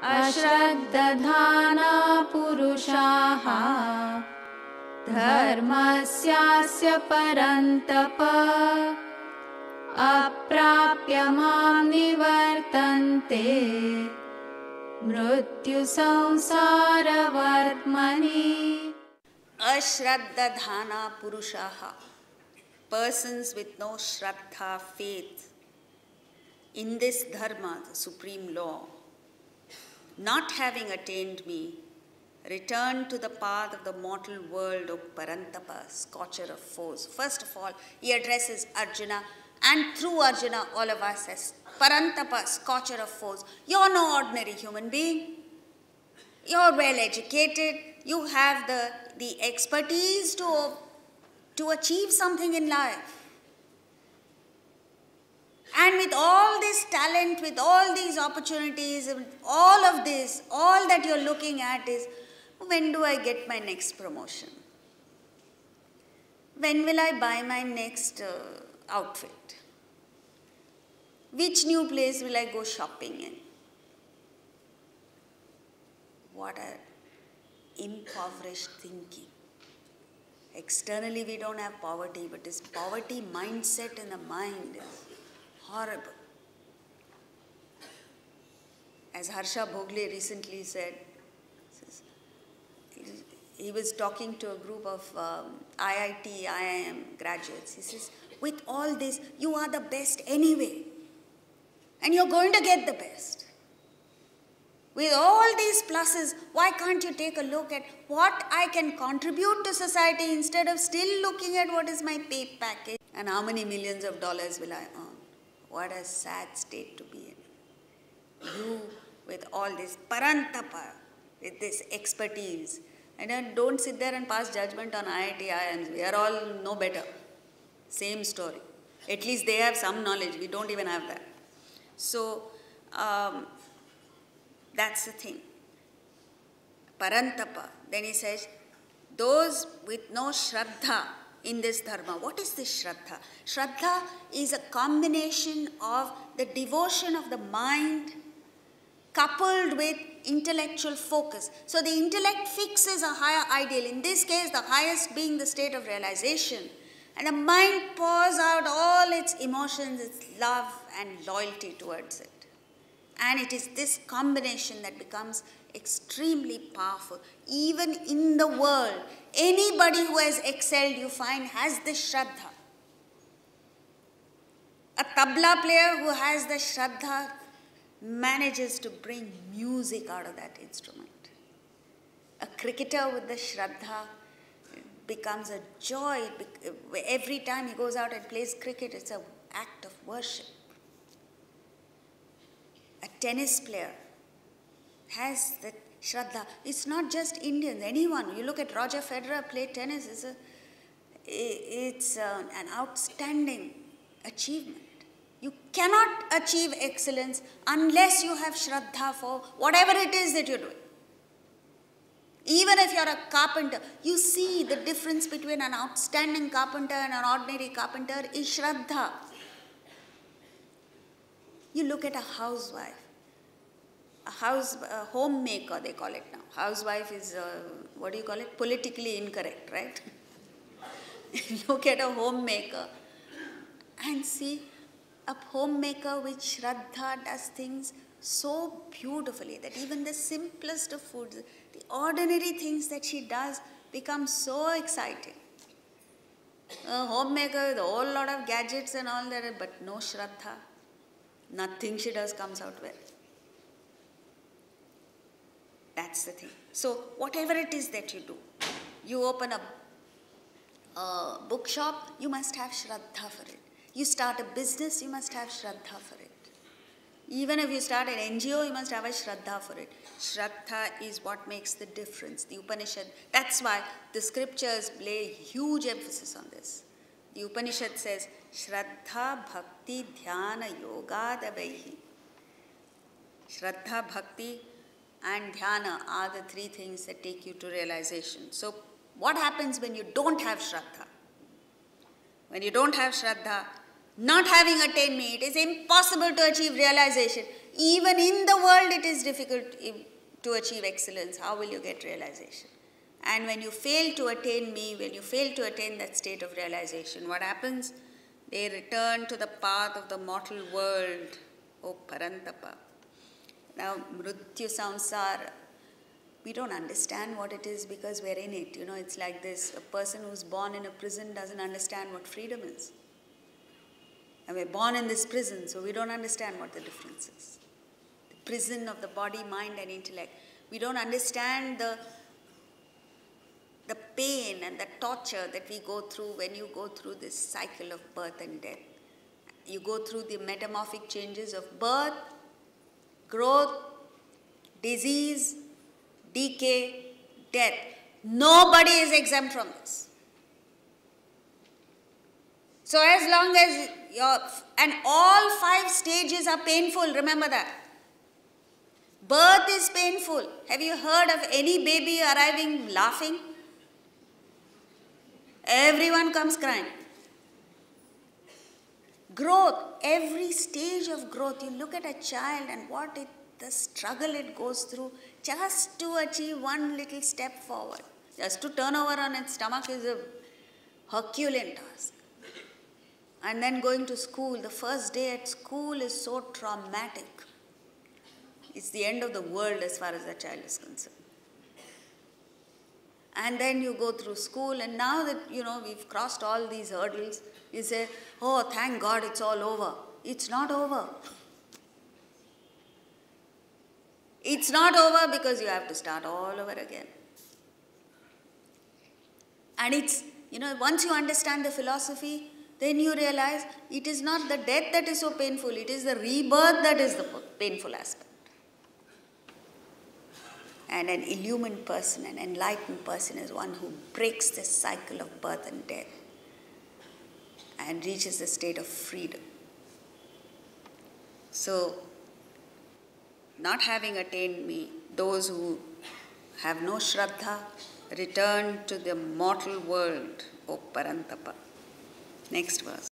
अश्रद्धधाना पुरुषाः धर्मस्यास्य परन्तप अप्राप्य मां निवर्तन्ते मृत्यु संसारवर्त्मनि. Ashraddhadhana purushaha, persons with no shraddha, faith in this dharma, the supreme law, not having attained me, return to the path of the mortal world of Parantapa, scorcher of foes. First of all, he addresses Arjuna, and through Arjuna, all of us as Parantapa, scorcher of foes. You're no ordinary human being. You're well educated. You have the expertise to achieve something in life. And with all this talent, with all these opportunities, all of this, all that you're looking at is, when do I get my next promotion? When will I buy my next outfit? Which new place will I go shopping in? What a impoverished thinking. Externally we don't have poverty, but this poverty mindset in the mind is horrible. As Harsha Bhogle recently said, he was talking to a group of IIT, IIM graduates. He says, with all this, you are the best anyway. And you're going to get the best. With all these pluses, why can't you take a look at what I can contribute to society instead of still looking at what is my pay package and how many millions of dollars will I earn? What a sad state to be in. You with all this parantapa, with this expertise, and then don't sit there and pass judgment on IIT, IIMs. We are all no better. Same story. At least they have some knowledge. We don't even have that. So, that's the thing. Parantapa. Then he says, those with no shraddha in this dharma. What is this shraddha? Shraddha is a combination of the devotion of the mind coupled with intellectual focus. So the intellect fixes a higher ideal. In this case, the highest being the state of realization. And the mind pours out all its emotions, its love and loyalty towards it. And it is this combination that becomes extremely powerful. Even in the world, anybody who has excelled, you find, has this shraddha. A tabla player who has the shraddha manages to bring music out of that instrument. A cricketer with the shraddha becomes a joy. Every time he goes out and plays cricket, it's an act of worship. A tennis player has that shraddha. It's not just Indians, anyone. You look at Roger Federer play tennis, it's an outstanding achievement. You cannot achieve excellence unless you have shraddha for whatever it is that you're doing. Even if you're a carpenter, you see the difference between an outstanding carpenter and an ordinary carpenter is shraddha. You look at a housewife, a homemaker they call it now. Housewife is, what do you call it? Politically incorrect, right? Look at a homemaker and see a homemaker with shraddha does things so beautifully that even the simplest of foods, the ordinary things that she does become so exciting. A homemaker with a whole lot of gadgets and all that, but no shraddha. Nothing she does comes out well. That's the thing. So whatever it is that you do, you open a bookshop, you must have shraddha for it. You start a business, you must have shraddha for it. Even if you start an NGO, you must have a shraddha for it. Shraddha is what makes the difference. The Upanishad, that's why the scriptures lay huge emphasis on this. The Upanishad says, Shraddha, Bhakti, Dhyana, Yoga, Dabaihi. Shraddha, Bhakti and Dhyana are the three things that take you to realization. So what happens when you don't have Shraddha? When you don't have Shraddha, not having attained me, it is impossible to achieve realization. Even in the world it is difficult to achieve excellence. How will you get realization? And when you fail to attain me, when you fail to attain that state of realization, what happens? They return to the path of the mortal world, O Parantapa. Now, Mrityu Samsara, we don't understand what it is because we're in it. It's like this, a person who's born in a prison doesn't understand what freedom is. And we're born in this prison, so we don't understand what the difference is. The prison of the body, mind and intellect. We don't understand the pain and the torture that we go through when you go through this cycle of birth and death. You go through the metamorphic changes of birth, growth, disease, decay, death. Nobody is exempt from this. So as long as and all 5 stages are painful, remember that. Birth is painful. Have you heard of any baby arriving laughing? Everyone comes crying. Growth, every stage of growth, you look at a child and the struggle it goes through just to achieve one little step forward. Just to turn over on its stomach is a Herculean task. And then going to school, the first day at school is so traumatic. It's the end of the world as far as the child is concerned. And then you go through school, and now that, we've crossed all these hurdles, you say, oh, thank God it's all over. It's not over. It's not over because you have to start all over again. And it's, once you understand the philosophy, then you realize it is not the death that is so painful, it is the rebirth that is the painful aspect. And an illumined person, an enlightened person is one who breaks this cycle of birth and death and reaches the state of freedom. So, not having attained me, those who have no Shraddha return to the mortal world, O Parantapa. Next verse.